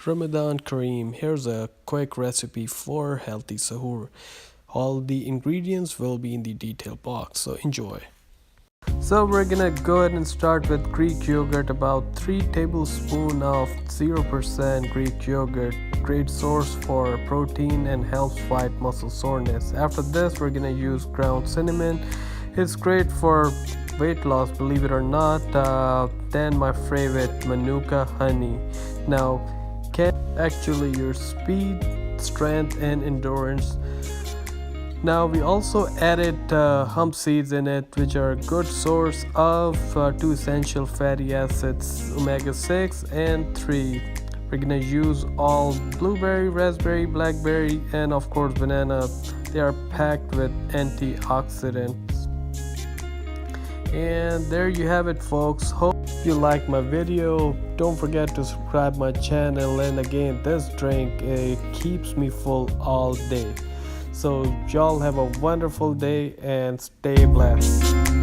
Ramadan Kareem, here's a quick recipe for healthy sahur. All the ingredients will be in the detail box, so enjoy. So we're gonna go ahead and start with Greek yogurt, about 3 tablespoons of 0% Greek yogurt, great source for protein and helps fight muscle soreness. After this, we're gonna use ground cinnamon. It's great for weight loss, believe it or not. Then my favorite, manuka honey. Now, can actually your speed, strength, and endurance. Now we also added hemp seeds in it, which are a good source of 2 essential fatty acids, omega-6 and 3. We're gonna use all blueberry, raspberry, blackberry, and of course banana. They are packed with antioxidants. And there you have it, folks. Hope you like my video. Don't forget to subscribe my channel. And again, this drink keeps me full all day. So y'all have a wonderful day and stay blessed.